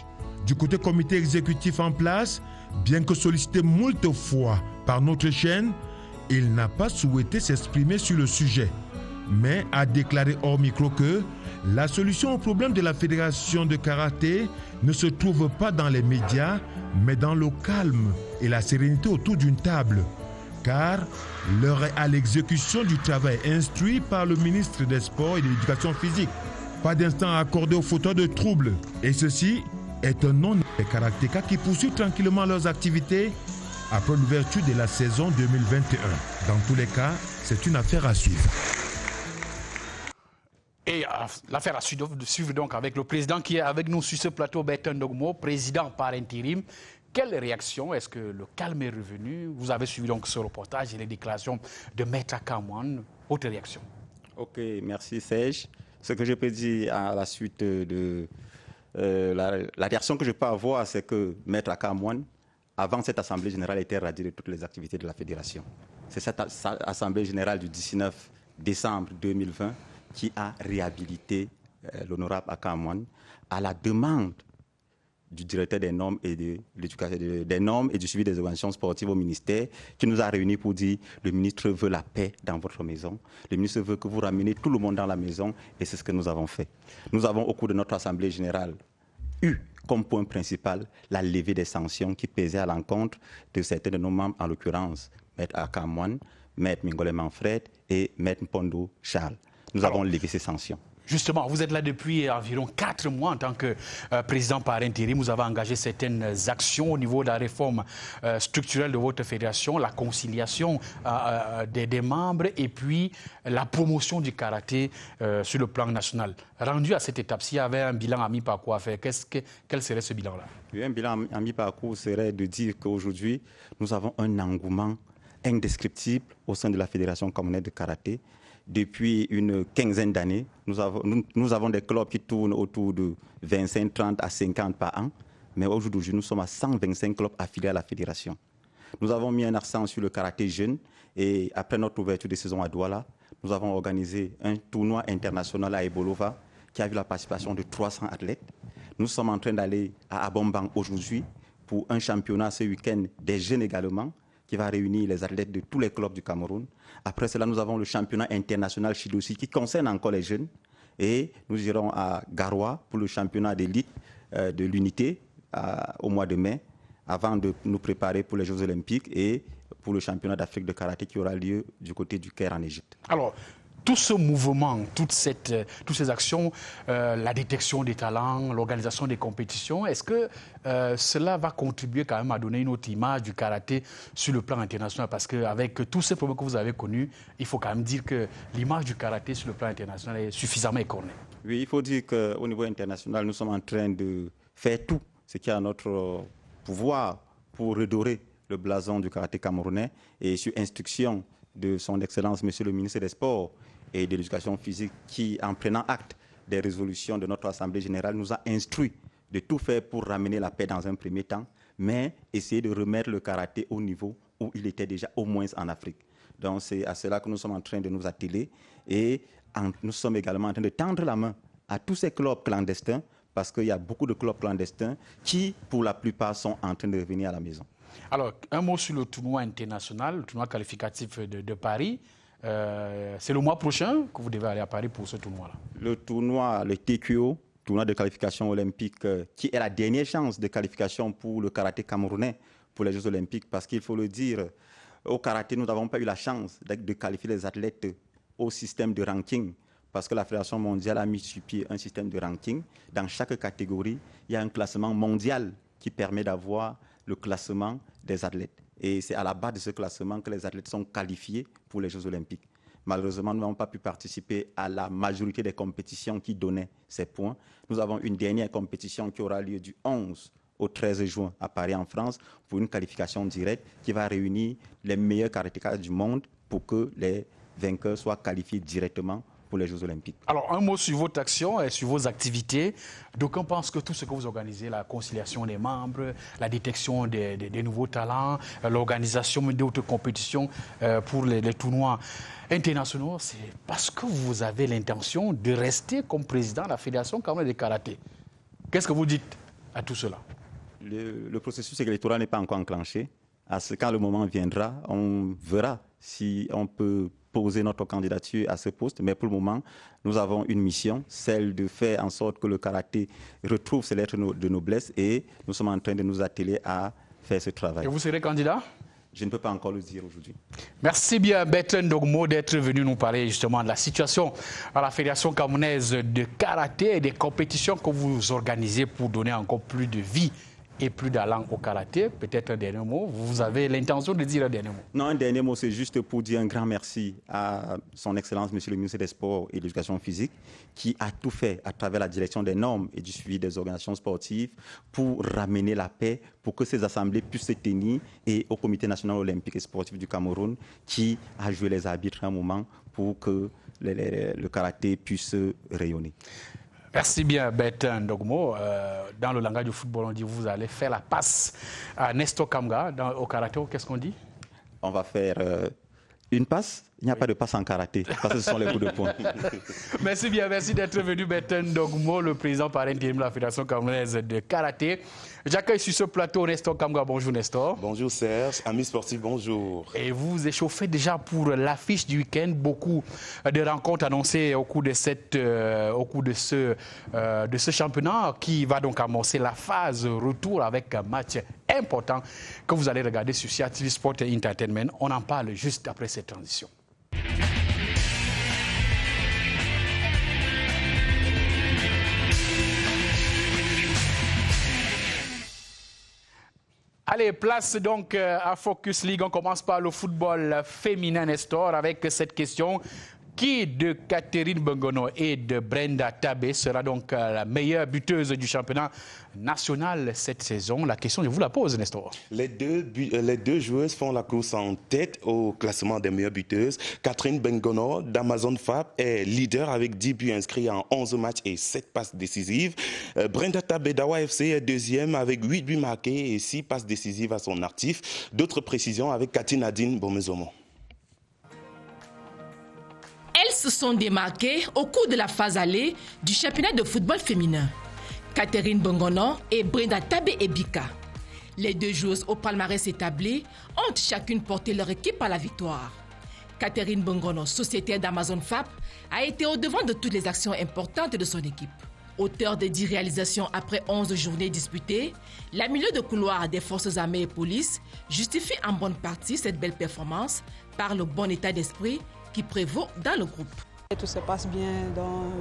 Du côté comité exécutif en place, bien que sollicité moult fois par notre chaîne, il n'a pas souhaité s'exprimer sur le sujet, mais a déclaré hors micro que la solution au problème de la fédération de karaté ne se trouve pas dans les médias, mais dans le calme et la sérénité autour d'une table, car l'heure est à l'exécution du travail instruit par le ministre des Sports et de l'Éducation physique. Pas d'instant accordé aux fauteurs de troubles, et ceci est un nom des karatékas qui poursuivent tranquillement leurs activités après l'ouverture de la saison 2021. Dans tous les cas, c'est une affaire à suivre. Et l'affaire à suivre donc avec le président qui est avec nous sur ce plateau, Bertin Ndongmo, président par intérim. Quelle réaction? Est-ce que le calme est revenu? Vous avez suivi donc ce reportage et les déclarations de Maître Akamwan. Votre réaction? Ok, merci Serge. Ce que je peux dire à la suite de la réaction que je peux avoir, c'est que Maître Akamwan, avant cette Assemblée générale, était radié de toutes les activités de la Fédération. C'est cette Assemblée générale du 19 décembre 2020 qui a réhabilité l'honorable Akamwan à la demande du directeur des normes et de l'éducation des normes et du suivi des organisations sportives au ministère, qui nous a réunis pour dire le ministre veut la paix dans votre maison, le ministre veut que vous rameniez tout le monde dans la maison, et c'est ce que nous avons fait. Nous avons au cours de notre Assemblée générale eu comme point principal la levée des sanctions qui pesaient à l'encontre de certains de nos membres, en l'occurrence Maître Akamwan, Maître Mingole Manfred et Maître Mpondo Charles. Nous avons levé ces sanctions. Justement, vous êtes là depuis environ 4 mois en tant que président par intérim. Vous avez engagé certaines actions au niveau de la réforme structurelle de votre fédération, la conciliation des membres et puis la promotion du karaté sur le plan national. Rendu à cette étape, s'il y avait un bilan à mi-parcours à faire, quel serait ce bilan-là? Un bilan à mi-parcours serait de dire qu'aujourd'hui, nous avons un engouement indescriptible au sein de la Fédération camerounaise de karaté. Depuis une quinzaine d'années, nous avons des clubs qui tournent autour de 25, 30 à 50 par an. Mais aujourd'hui, nous sommes à 125 clubs affiliés à la fédération. Nous avons mis un accent sur le karaté jeune. Et après notre ouverture de saison à Douala, nous avons organisé un tournoi international à Ebolova qui a vu la participation de 300 athlètes. Nous sommes en train d'aller à Abombang aujourd'hui pour un championnat ce week-end des jeunes également, qui va réunir les athlètes de tous les clubs du Cameroun. Après cela, nous avons le championnat international Chidosi qui concerne encore les jeunes. Et nous irons à Garoua pour le championnat d'élite de l'unité au mois de mai, avant de nous préparer pour les Jeux Olympiques et pour le championnat d'Afrique de karaté qui aura lieu du côté du Caire en Égypte. Alors, tout ce mouvement, toutes ces actions, la détection des talents, l'organisation des compétitions, est-ce que cela va contribuer quand même à donner une autre image du karaté sur le plan international? Parce qu'avec tous ces problèmes que vous avez connus, il faut quand même dire que l'image du karaté sur le plan international est suffisamment écornée. Oui, il faut dire qu'au niveau international, nous sommes en train de faire tout ce qui est à notre pouvoir pour redorer le blason du karaté camerounais, et sur instruction de son Excellence, Monsieur le ministre des Sports et de l'Éducation physique, qui, en prenant acte des résolutions de notre Assemblée générale, nous a instruit de tout faire pour ramener la paix dans un premier temps, mais essayer de remettre le karaté au niveau où il était déjà, au moins en Afrique. Donc c'est à cela que nous sommes en train de nous atteler, et nous sommes également en train de tendre la main à tous ces clubs clandestins, parce qu'il y a beaucoup de clubs clandestins qui, pour la plupart, sont en train de revenir à la maison. Alors, un mot sur le tournoi international, le tournoi qualificatif de Paris. C'est le mois prochain que vous devez aller à Paris pour ce tournoi-là. Le tournoi, le TQO, tournoi de qualification olympique, qui est la dernière chance de qualification pour le karaté camerounais pour les Jeux olympiques, parce qu'il faut le dire, au karaté, nous n'avons pas eu la chance de qualifier les athlètes au système de ranking, parce que la Fédération mondiale a mis sur pied un système de ranking. Dans chaque catégorie, il y a un classement mondial qui permet d'avoir le classement des athlètes. Et c'est à la base de ce classement que les athlètes sont qualifiés pour les Jeux olympiques. Malheureusement, nous n'avons pas pu participer à la majorité des compétitions qui donnaient ces points. Nous avons une dernière compétition qui aura lieu du 11 au 13 juin à Paris, en France, pour une qualification directe qui va réunir les meilleurs karatékas du monde pour que les vainqueurs soient qualifiés directement pour les Jeux olympiques. Alors, un mot sur votre action et sur vos activités. D'aucuns pensent que tout ce que vous organisez, la conciliation des membres, la détection des nouveaux talents, l'organisation d'autres compétitions pour les tournois internationaux, c'est parce que vous avez l'intention de rester comme président de la Fédération camerounaise de karaté. Qu'est-ce que vous dites à tout cela? Le processus électoral n'est pas encore enclenché. Quand le moment viendra, on verra si on peut poser notre candidature à ce poste. Mais pour le moment, nous avons une mission, celle de faire en sorte que le karaté retrouve ses lettres de noblesse, et nous sommes en train de nous atteler à faire ce travail. Et vous serez candidat? Je ne peux pas encore le dire aujourd'hui. Merci bien, Bertrand Ndogmo, d'être venu nous parler justement de la situation à la Fédération camerounaise de karaté et des compétitions que vous organisez pour donner encore plus de vie et plus d'allant au karaté. Peut-être un dernier mot. Vous avez l'intention de dire un dernier mot? Non, un dernier mot, c'est juste pour dire un grand merci à son Excellence, Monsieur le ministre des Sports et de l'Éducation physique, qui a tout fait à travers la direction des normes et du suivi des organisations sportives pour ramener la paix, pour que ces assemblées puissent se tenir, et au Comité national olympique et sportif du Cameroun, qui a joué les arbitres un moment pour que le karaté puisse rayonner. Merci bien, Bertrand Ndogmo. Dans le langage du football, on dit vous allez faire la passe à Nestor Kamga. Au karaté, qu'est-ce qu'on dit? On va faire une passe. Il n'y a pas de passe en karaté, parce que ce sont les coups de poing. Merci bien, merci d'être venu, Bertrand Ndogmo, le président par intérim de la Fédération camerounaise de karaté. J'accueille sur ce plateau Nestor Kamga. Bonjour Nestor. Bonjour Serge, amis sportifs, bonjour. Et vous vous échauffez déjà pour l'affiche du week-end. Beaucoup de rencontres annoncées au cours de ce championnat qui va donc amorcer la phase retour avec un match important que vous allez regarder sur CIATV Sport et Entertainment. On en parle juste après cette transition. Allez, place donc à Focus League. On commence par le football féminin, Nestor, avec cette question. Qui de Catherine Bongono et de Brenda Tabé sera donc la meilleure buteuse du championnat national cette saison? La question, je vous la pose, Nestor. Les deux joueuses font la course en tête au classement des meilleures buteuses. Catherine Bongono d'Amazon Fab est leader avec 10 buts inscrits en 11 matchs et 7 passes décisives. Brenda Tabé d'Awa FC est deuxième avec 8 buts marqués et 6 passes décisives à son actif. D'autres précisions avec Cathy Nadine Bomezomo. Elles se sont démarquées au cours de la phase allée du championnat de football féminin. Catherine Bongono et Brenda Tabé Ebika. Les deux joueuses au palmarès établi ont chacune porté leur équipe à la victoire. Catherine Bongono, sociétaire d'Amazon Fab, a été au devant de toutes les actions importantes de son équipe. Auteur de 10 réalisations après 11 journées disputées, la milieu de couloir des forces armées et police justifie en bonne partie cette belle performance par le bon état d'esprit qui prévaut dans le groupe. Tout se passe bien, donc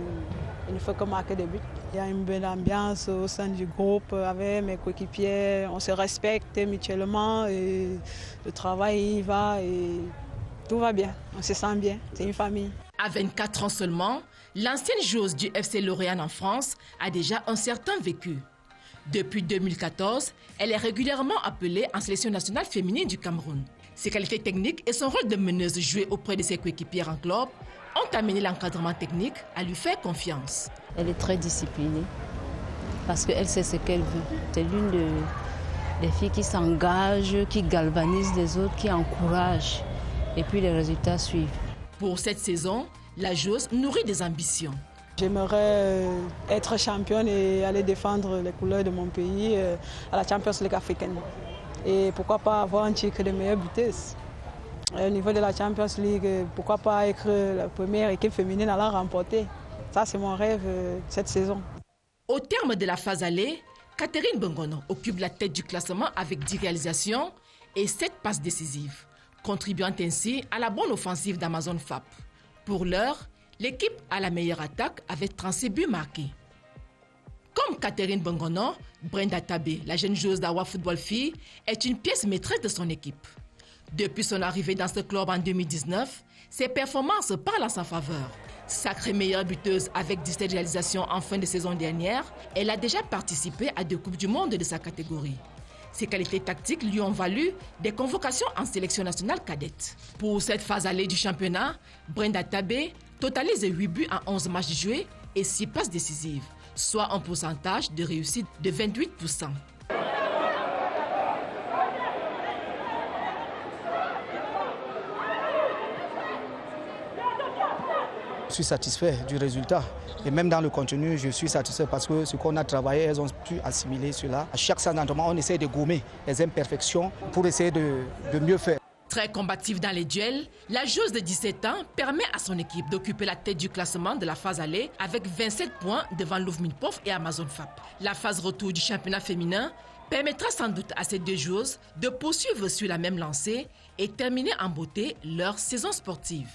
il ne faut que marquer des buts. Il y a une belle ambiance au sein du groupe avec mes coéquipiers. On se respecte mutuellement et le travail y va et tout va bien. On se sent bien, c'est une famille. À 24 ans seulement, l'ancienne joueuse du FC Lorient en France a déjà un certain vécu. Depuis 2014, elle est régulièrement appelée en sélection nationale féminine du Cameroun. Ses qualités techniques et son rôle de meneuse joué auprès de ses coéquipiers en club ont amené l'encadrement technique à lui faire confiance. Elle est très disciplinée parce qu'elle sait ce qu'elle veut. C'est l'une des filles qui s'engage, qui galvanise les autres, qui encourage. Et puis les résultats suivent. Pour cette saison, la joueuse nourrit des ambitions. J'aimerais être championne et aller défendre les couleurs de mon pays à la Champions League africaine. Et pourquoi pas avoir un titre de meilleure buteuse. Au niveau de la Champions League, pourquoi pas être la première équipe féminine à la remporter. Ça, c'est mon rêve cette saison. Au terme de la phase aller, Catherine Bongono occupe la tête du classement avec 10 réalisations et 7 passes décisives, contribuant ainsi à la bonne offensive d'Amazon FAP. Pour l'heure, l'équipe a la meilleure attaque avec 36 buts marqués. Comme Catherine Bongono, Brenda Tabé, la jeune joueuse d'Awa Football Filles, est une pièce maîtresse de son équipe. Depuis son arrivée dans ce club en 2019, ses performances parlent en sa faveur. Sacrée meilleure buteuse avec 17 réalisations en fin de saison dernière, elle a déjà participé à 2 Coupes du Monde de sa catégorie. Ses qualités tactiques lui ont valu des convocations en sélection nationale cadette. Pour cette phase allée du championnat, Brenda Tabé totalise 8 buts en 11 matchs joués et 6 passes décisives, soit un pourcentage de réussite de 28%. Je suis satisfait du résultat et même dans le contenu, je suis satisfait parce que ce qu'on a travaillé, elles ont pu assimiler cela. À chaque séance d'entraînement, on essaie de gommer les imperfections pour essayer de mieux faire. Très combative dans les duels, la joueuse de 17 ans permet à son équipe d'occuper la tête du classement de la phase aller avec 27 points devant Louvre-Minpof et Amazon FAP. La phase retour du championnat féminin permettra sans doute à ces 2 joueuses de poursuivre sur la même lancée et terminer en beauté leur saison sportive.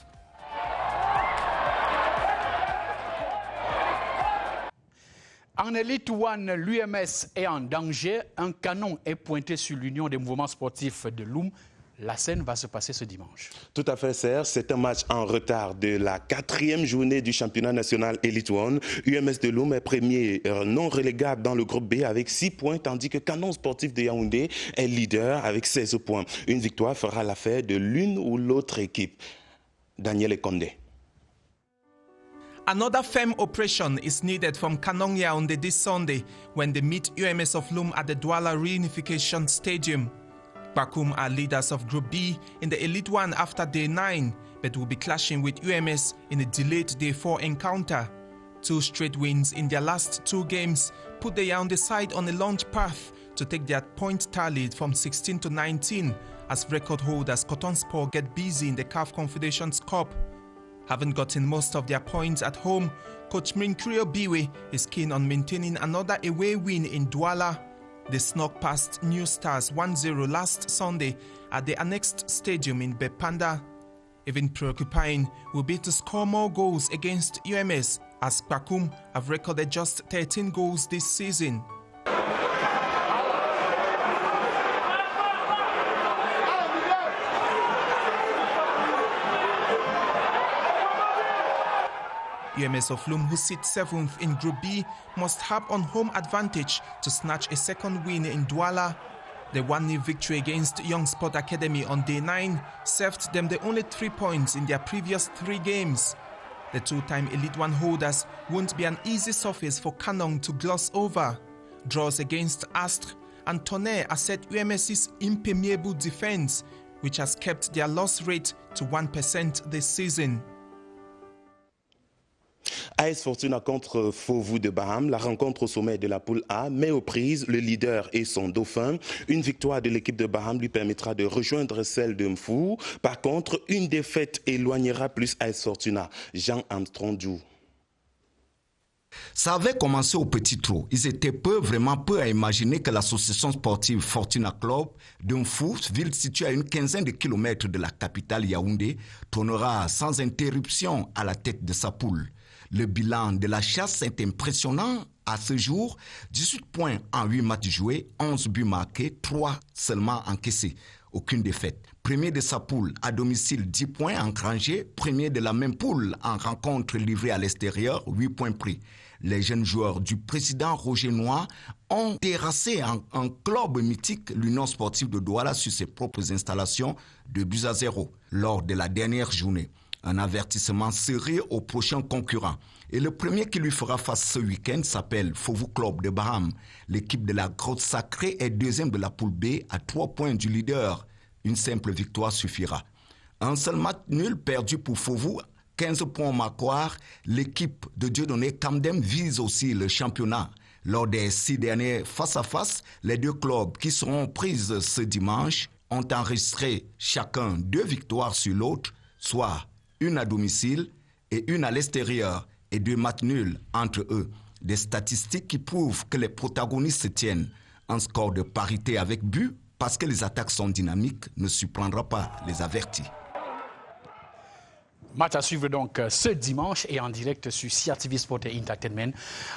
En Elite One, l'UMS est en danger. Un canon est pointé sur l'Union des mouvements sportifs de Loum. La scène va se passer ce dimanche. Tout à fait, Serge. C'est un match en retard de la 4e journée du championnat national Elite One. UMS de Loum est premier non relégable dans le groupe B avec 6 points, tandis que Canon Sportif de Yaoundé est leader avec 16 points. Une victoire fera l'affaire de l'une ou l'autre équipe. Daniel Ekonde. Another firm operation is needed from Kanong Yaoundé this Sunday when they meet UMS of Loum at the Douala Reunification Stadium. Bakoum are leaders of Group B in the Elite One after Day 9, but will be clashing with UMS in a delayed Day 4 encounter. 2 straight wins in their last 2 games put the Yaoundé side on a launch path to take their point tally from 16 to 19 as record holders Cotton Sport get busy in the CAF Confederations Cup. Having gotten most of their points at home, Coach Minkrio Biwe is keen on maintaining another away win in Douala. They snuck past New Stars 1-0 last Sunday at the annexed stadium in Bepanda. Even preoccupying will be to score more goals against UMS, as Bakum have recorded just 13 goals this season. UMS of Loum, who sit 7th in Group B, must have on home advantage to snatch a second win in Douala. The 1-0 victory against Young Sport Academy on Day 9 served them the only 3 points in their previous 3 games. The 2-time Elite One holders won't be an easy surface for Kanong to gloss over. Draws against Astre and Tonnerre are set UMS's impermeable defense, which has kept their loss rate to 1% this season. AS Fortuna contre Fovu de Baham. La rencontre au sommet de la poule A met aux prises le leader et son dauphin. Une victoire de l'équipe de Baham lui permettra de rejoindre celle de Mfou. Par contre, une défaite éloignera plus AS Fortuna. Jean Armstrong Djou. Ça avait commencé au petit trot. Ils étaient vraiment peu à imaginer que l'association sportive Fortuna Club d'Umfou, ville située à une quinzaine de kilomètres de la capitale Yaoundé, tournera sans interruption à la tête de sa poule. Le bilan de la chasse est impressionnant. À ce jour, 18 points en 8 matchs joués, 11 buts marqués, 3 seulement encaissés. Aucune défaite. Premier de sa poule à domicile, 10 points engrangés. Premier de la même poule en rencontre livrée à l'extérieur, 8 points pris. Les jeunes joueurs du président Roger Noir ont terrassé un club mythique, l'Union sportive de Douala, sur ses propres installations, 2-0 lors de la dernière journée. Un avertissement serré au prochain concurrent. Et le premier qui lui fera face ce week-end s'appelle Fovu Club de Baham. L'équipe de la Grotte Sacrée est deuxième de la poule B à 3 points du leader. Une simple victoire suffira. Un seul match nul perdu pour Fovu, 15 points au marquoir. L'équipe de Dieudonné Kamdem vise aussi le championnat. Lors des 6 derniers face-à-face, les deux clubs qui seront prises ce dimanche ont enregistré chacun 2 victoires sur l'autre, soit une à domicile et une à l'extérieur, et 2 matchs nuls entre eux. Des statistiques qui prouvent que les protagonistes se tiennent. Un score de parité avec but, parce que les attaques sont dynamiques, ne surprendra pas les avertis. Match à suivre donc ce dimanche et en direct sur CRTV Sport et Entertainment.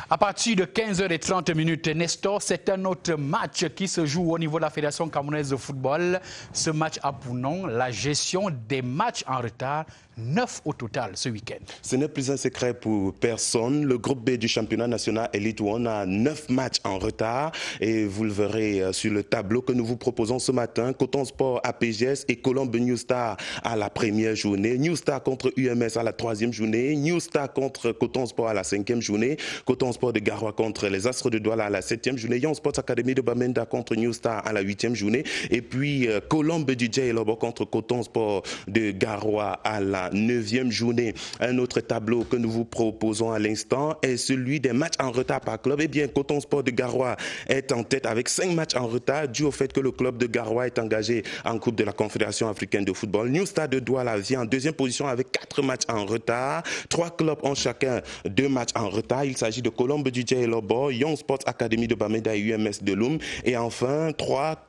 À partir de 15h30, Nestor, c'est un autre match qui se joue au niveau de la Fédération camerounaise de football. Ce match a pour nom la gestion des matchs en retard. 9 au total ce week-end. Ce n'est plus un secret pour personne. Le groupe B du championnat national Elite One a 9 matchs en retard. Et vous le verrez sur le tableau que nous vous proposons ce matin. Coton Sport APGS et Colombe New Star à la première journée. New Star contre UMS à la 3e journée. New Star contre Coton Sport à la 5e journée. Coton Sport de Garoua contre les Astres de Douala à la 7e journée. Young Sports Academy de Bamenda contre New Star à la 8e journée. Et puis Colombe du Djay Lobo contre Coton Sport de Garoua à la 9e journée. Un autre tableau que nous vous proposons à l'instant est celui des matchs en retard par club. Eh bien, Coton Sport de Garoua est en tête avec 5 matchs en retard dû au fait que le club de Garoua est engagé en Coupe de la Confédération africaine de football. New Star de Douala vient en 2e position avec 4 matchs en retard. 3 clubs ont chacun 2 matchs en retard. Il s'agit de Colombe du Djay Lobo, Young Sports Academy de Bamenda et UMS de Loum. Et enfin, 3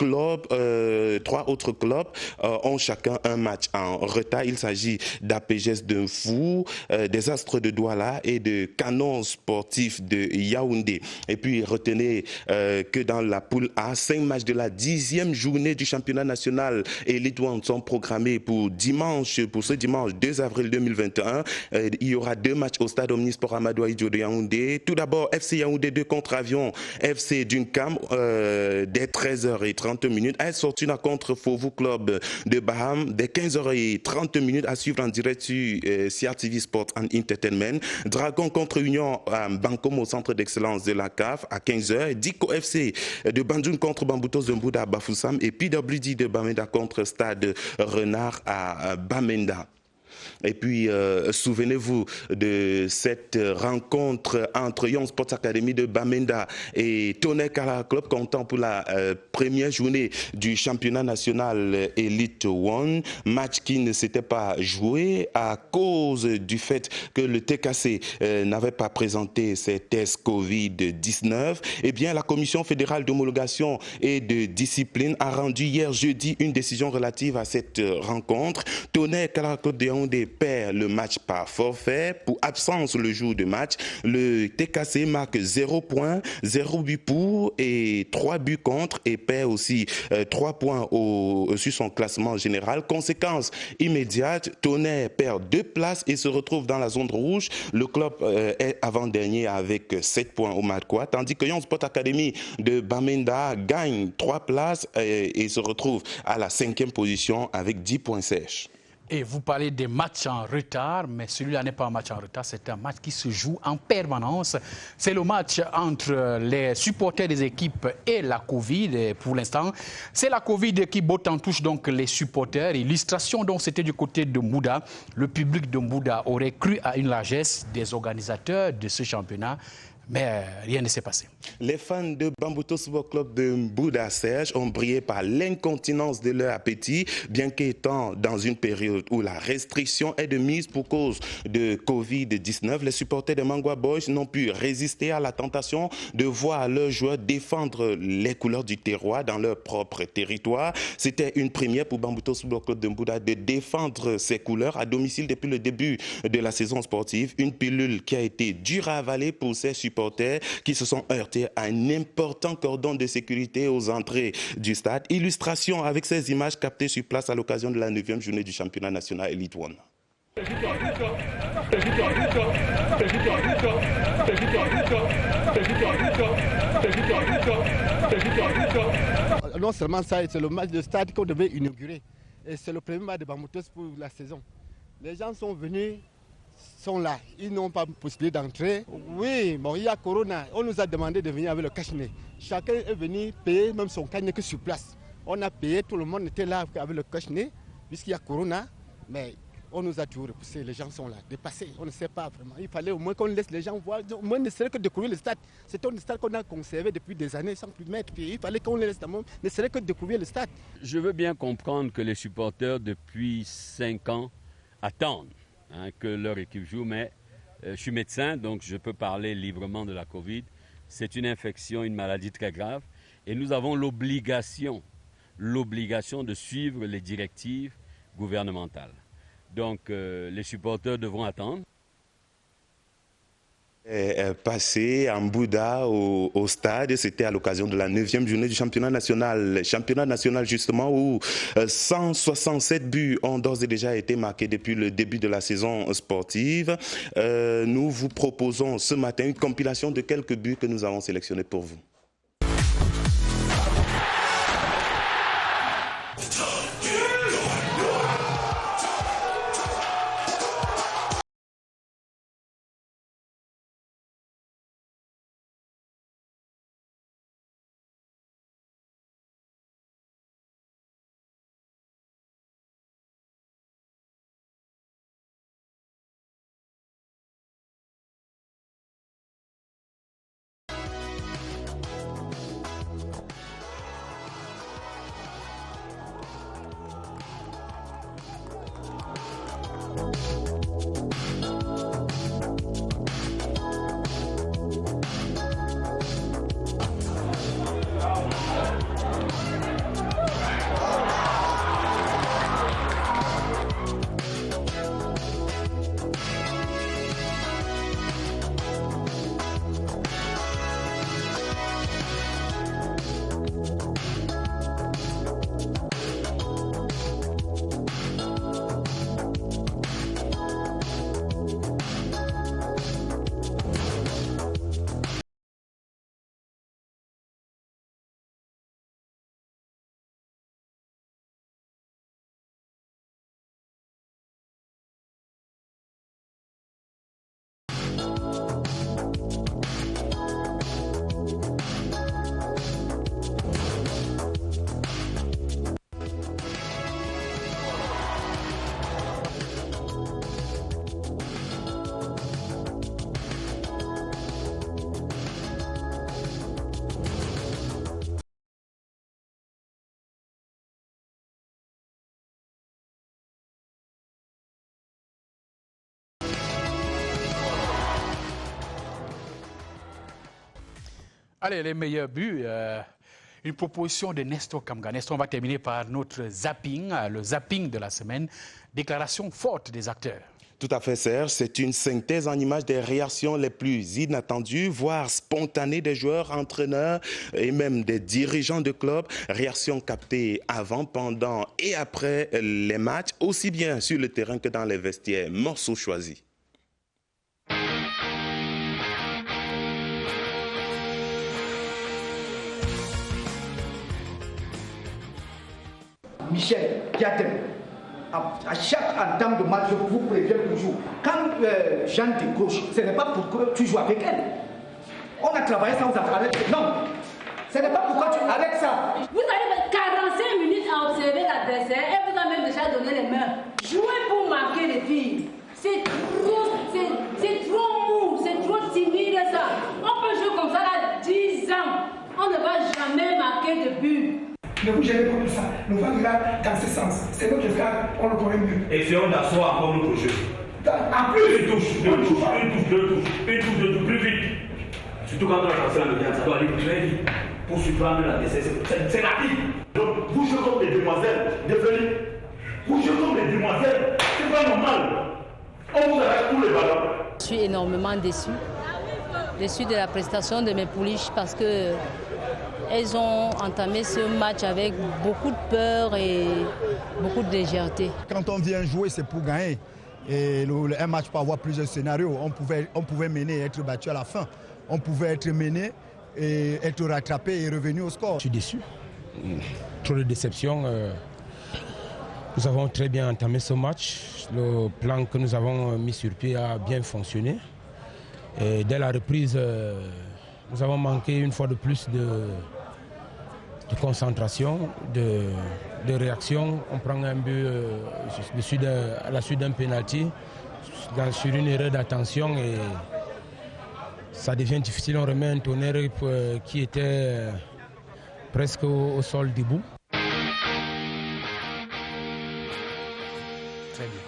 autres clubs ont chacun un match en retard. Il s'agit d'APGS d'Umfou, des Astres de Douala et de Canon Sportif de Yaoundé. Et puis retenez que dans la poule A, 5 matchs de la 10e journée du championnat national Elite One sont programmés pour ce dimanche 2 avril 2021. Il y aura 2 matchs au stade Omnisport Amadou Ahidjo de Yaoundé. Tout d'abord, FC Yaoundé 2 contre Avion, FC Dunkam dès 13h30. AS Fortuna contre Fovu Club de Baham dès 15h30 à suivre en direct sur CRTV Sport and Entertainment. Dragon contre Union Bankom au centre d'excellence de la CAF à 15h. Diko FC de Banjoun contre Bamboutos de Mbouda à Bafoussam et PWD de Bamenda contre Stade Renard à Bamenda. Et puis, souvenez-vous de cette rencontre entre Young Sports Academy de Bamenda et Tonnerre Kala Club comptant pour la première journée du championnat national Elite One. Match qui ne s'était pas joué à cause du fait que le TKC n'avait pas présenté ses tests Covid-19. Eh bien, la Commission fédérale d'homologation et de discipline a rendu hier jeudi une décision relative à cette rencontre. Tonnerre Kala Club de Yaoundé perd le match par forfait pour absence le jour de match. Le TKC marque 0 points, 0 but pour et 3 buts contre et perd aussi 3 points sur son classement général. Conséquence immédiate, Tonnerre perd 2 places et se retrouve dans la zone rouge. Le club est avant-dernier avec 7 points au Marquois, tandis que Young Sport Academy de Bamenda gagne 3 places et se retrouve à la 5e position avec 10 points sèches. Et vous parlez des matchs en retard, mais celui-là n'est pas un match en retard, c'est un match qui se joue en permanence. C'est le match entre les supporters des équipes et la Covid. Et pour l'instant, c'est la Covid qui botte en touche donc les supporters. Illustration donc c'était du côté de Mbouda. Le public de Mbouda aurait cru à une largesse des organisateurs de ce championnat. Mais rien ne s'est passé. Les fans de Bambuto Football Club de Mbouda Serge ont brillé par l'incontinence de leur appétit, bien qu'étant dans une période où la restriction est de mise pour cause de Covid-19, les supporters de Mangwa Boys n'ont pu résister à la tentation de voir leurs joueurs défendre les couleurs du terroir dans leur propre territoire. C'était une première pour Bambuto Football Club de Mbouda de défendre ses couleurs à domicile depuis le début de la saison sportive. Une pilule qui a été dure à avaler pour ses supporters qui se sont heurtés à un important cordon de sécurité aux entrées du stade. Illustration avec ces images captées sur place à l'occasion de la 9e journée du championnat national Elite One. Non seulement ça, c'est le match de stade qu'on devait inaugurer. Et c'est le premier match de Bambutos pour la saison. Les gens sont venus, sont là. Ils n'ont pas possibilité d'entrer. Oui, bon, il y a Corona. On nous a demandé de venir avec le cache-nez. Chacun est venu payer même son cache-nez que sur place. On a payé, tout le monde était là avec le cache-nez, puisqu'il y a Corona. Mais on nous a toujours repoussé. Les gens sont là, dépassés. On ne sait pas vraiment. Il fallait au moins qu'on laisse les gens voir. Au moins, ne serait que découvrir le stade. C'est un stade qu'on a conservé depuis des années sans plus mettre. Puis il fallait qu'on les laisse ne serait que découvrir le stade. Je veux bien comprendre que les supporters, depuis 5 ans, attendent que leur équipe joue, mais je suis médecin, donc je peux parler librement de la Covid. C'est une infection, une maladie très grave, et nous avons l'obligation de suivre les directives gouvernementales. Donc les supporters devront attendre. Passé en Bouddha au stade, c'était à l'occasion de la 9e journée du championnat national. Championnat national justement où 167 buts ont d'ores et déjà été marqués depuis le début de la saison sportive. Nous vous proposons ce matin une compilation de quelques buts que nous avons sélectionnés pour vous. Allez, les meilleurs buts. Une proposition de Nestor Kamga. Nestor, on va terminer par notre zapping, le zapping de la semaine. Déclaration forte des acteurs. Tout à fait, Serge. C'est une synthèse en images des réactions les plus inattendues, voire spontanées des joueurs, entraîneurs et même des dirigeants de clubs. Réactions captées avant, pendant et après les matchs, aussi bien sur le terrain que dans les vestiaires. Morceaux choisis. Michel, Diatem, à chaque entame de match, je vous préviens toujours, quand Jeanne décroche, ce n'est pas pour que tu joues avec elle. On a travaillé ça, on a travaillé. Non, ce n'est pas pourquoi tu arrêtes ça. Vous avez 45 minutes à observer l'adversaire et vous avez même déjà donné les mains. Jouer pour marquer les filles, c'est trop mou, c'est trop timide ça. On peut gardien de but. Ne vous gênez pas pour ça. Nous allons là dans ce sens. C'est notre frère, on le connaît mieux. Et si on assoit encore notre jeu. En plus, une touche, deux touches, plus vite. Surtout quand on a lancé le gars, ça doit aller très vite pour surprendre l'adversaire. C'est rapide. Donc, vous jouez comme des demoiselles, désolé. Vous jouez comme des demoiselles. C'est pas normal. On vous arrête tous les ballons. Je suis énormément déçue de la prestation de mes pouliches parce que elles ont entamé ce match avec beaucoup de peur et beaucoup de légèreté. Quand on vient jouer, c'est pour gagner. Et un match peut avoir plusieurs scénarios. On pouvait mener et être battu à la fin. On pouvait être mené et être rattrapé et revenu au score. Je suis déçu. Trop de déception. Nous avons très bien entamé ce match. Le plan que nous avons mis sur pied a bien fonctionné. Et dès la reprise, nous avons manqué une fois de plus de concentration, de réaction. On prend un but à la suite d'un penalty sur une erreur d'attention et ça devient difficile. On remet un Tonnerre qui était presque au sol debout. Très bien.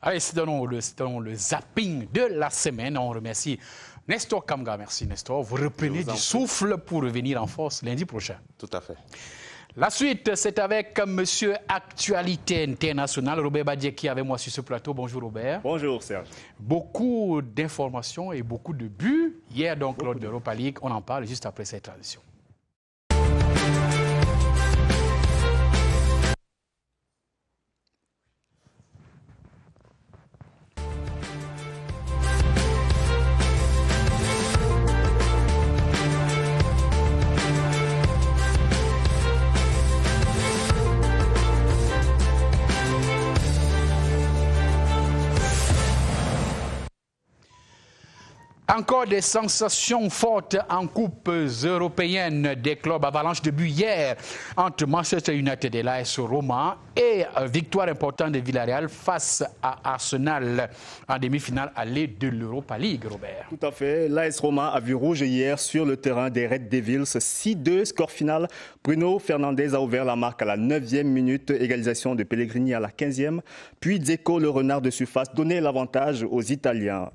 Allez, c'est le zapping de la semaine. On remercie Nestor Kamga. Merci Nestor. Vous reprenez du souffle pour revenir en force lundi prochain. Tout à fait. La suite, c'est avec Monsieur Actualité Internationale, Robert Badier, qui est avec moi sur ce plateau. Bonjour Robert. Bonjour Serge. Beaucoup d'informations et beaucoup de buts. Hier, donc, lors de l'Europa League, on en parle juste après cette transition. Encore des sensations fortes en coupes européennes des clubs avalanche de buts hier entre Manchester United et l'AS Roma et victoire importante de Villarreal face à Arsenal en demi-finale allée de l'Europa League, Robert. Tout à fait. L'AS Roma a vu rouge hier sur le terrain des Red Devils. 6-2, score final. Bruno Fernandes a ouvert la marque à la 9e minute, égalisation de Pellegrini à la 15e. Puis Dzeko, le renard de surface, donnait l'avantage aux Italiens.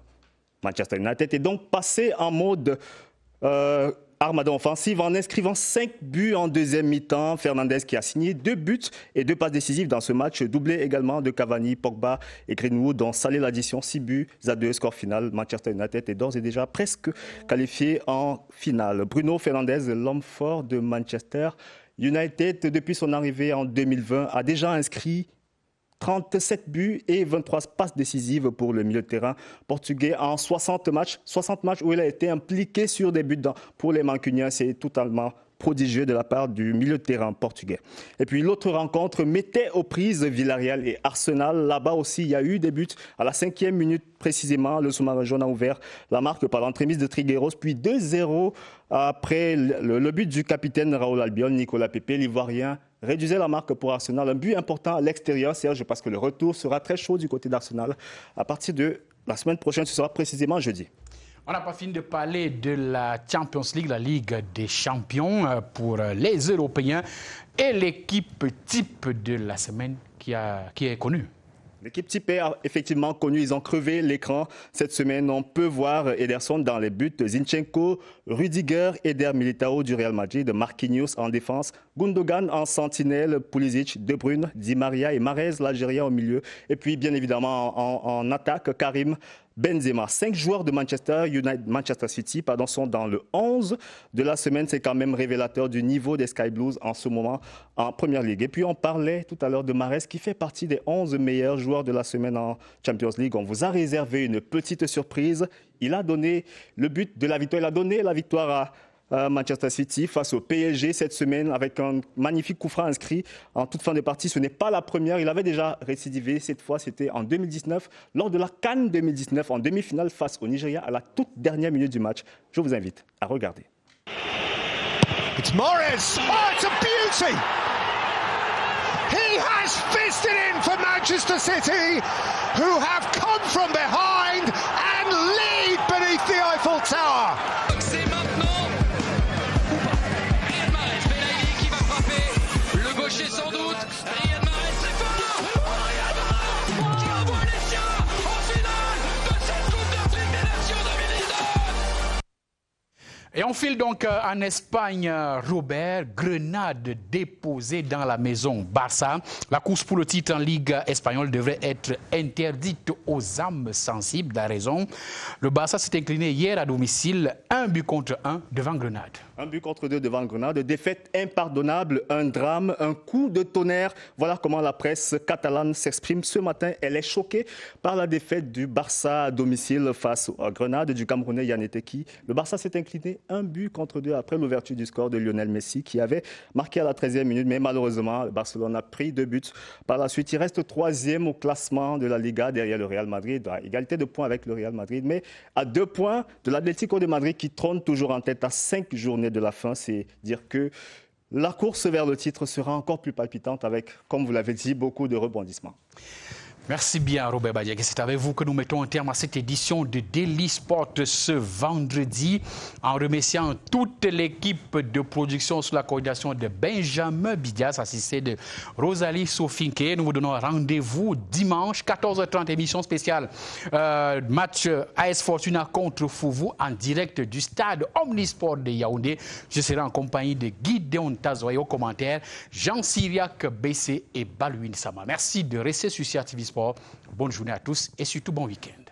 Manchester United est donc passé en mode armada offensive en inscrivant 5 buts en deuxième mi-temps. Fernandes qui a signé 2 buts et 2 passes décisives dans ce match, doublé également de Cavani, Pogba et Greenwood, ont salé l'addition 6 buts à 2, score final. Manchester United est d'ores et déjà presque qualifié en finale. Bruno Fernandes, l'homme fort de Manchester United, depuis son arrivée en 2020, a déjà inscrit 37 buts et 23 passes décisives pour le milieu de terrain portugais en 60 matchs où il a été impliqué sur des buts pour les Mancuniens. C'est totalement prodigieux de la part du milieu de terrain portugais. Et puis l'autre rencontre mettait aux prises Villarreal et Arsenal. Là-bas aussi, il y a eu des buts. À la 5e minute précisément, le sous-marin jaune a ouvert la marque par l'entremise de Trigueros, puis 2-0 après le but du capitaine Raoul Albiol, Nicolas Pepe, l'Ivoirien réduisait la marque pour Arsenal. Un but important à l'extérieur, Serge, parce que le retour sera très chaud du côté d'Arsenal. À partir de la semaine prochaine, ce sera précisément jeudi. On n'a pas fini de parler de la Champions League, la Ligue des champions pour les Européens et l'équipe type de la semaine qui est connue. L'équipe type est effectivement connue. Ils ont crevé l'écran cette semaine. On peut voir Ederson dans les buts, Zinchenko, Rudiger, Eder Militao du Real Madrid, Marquinhos en défense, Gundogan en sentinelle, Pulisic, De Bruyne, Di Maria et Mahrez, l'Algérien au milieu. Et puis bien évidemment en attaque, Karim Benzema. 5 joueurs de Manchester City sont dans le 11 de la semaine. C'est quand même révélateur du niveau des Sky Blues en ce moment en Première Ligue. Et puis on parlait tout à l'heure de Mahrez qui fait partie des 11 meilleurs joueurs de la semaine en Champions League. On vous a réservé une petite surprise. Il a donné le but de la victoire. Il a donné la victoire à Manchester City face au PSG cette semaine avec un magnifique coup franc inscrit en toute fin de partie. Ce n'est pas la première, il avait déjà récidivé. Cette fois, c'était en 2019, lors de la CAN 2019, en demi-finale face au Nigeria à la toute dernière minute du match. Je vous invite à regarder. It's Morris. Oh, it's a beauty! He has fisted in for Manchester City, who have come from behind and lead beneath the Eiffel Eiffel Tower. C'est maintenant. Riyad Mahrez, Belaïli qui va frapper. Le gaucher sans doute. Riyad Mahrez très fort. Riyad Mahrez qui envoie les siens en finale de cette Coupe d'Afrique des Nations 2019. Et on file donc en Espagne, Robert. Grenade déposée dans la maison Barça. La course pour le titre en Ligue espagnole devrait être interdite aux âmes sensibles. La raison, le Barça s'est incliné hier à domicile, 1-1 devant Grenade. 1-2 devant Grenade, défaite impardonnable, un drame, un coup de tonnerre. Voilà comment la presse catalane s'exprime ce matin. Elle est choquée par la défaite du Barça à domicile face à Grenade du Camerounais Yann Teki. Le Barça s'est incliné 1-2 après l'ouverture du score de Lionel Messi qui avait marqué à la 13e minute. Mais malheureusement, le Barcelone a pris 2 buts. Par la suite, il reste 3e au classement de la Liga derrière le Real Madrid, à égalité de points avec le Real Madrid, mais à 2 points de l'Atlético de Madrid qui trône toujours en tête à 5 journées de la fin. C'est dire que la course vers le titre sera encore plus palpitante avec, comme vous l'avez dit, beaucoup de rebondissements. Merci bien, Robert Badiaké. C'est avec vous que nous mettons un terme à cette édition de Daily Sport ce vendredi, en remerciant toute l'équipe de production sous la coordination de Benjamin Bidias, assisté de Rosalie Sofinke. Nous vous donnons rendez-vous dimanche, 14h30, émission spéciale. Match AS Fortuna contre Fouvou en direct du stade Omnisport de Yaoundé. Je serai en compagnie de Gideon Tazoy au commentaire, Jean Syriac Bessé et Balouine Sama. Merci de rester sur CRTV Sport. Bonne journée à tous et surtout bon week-end.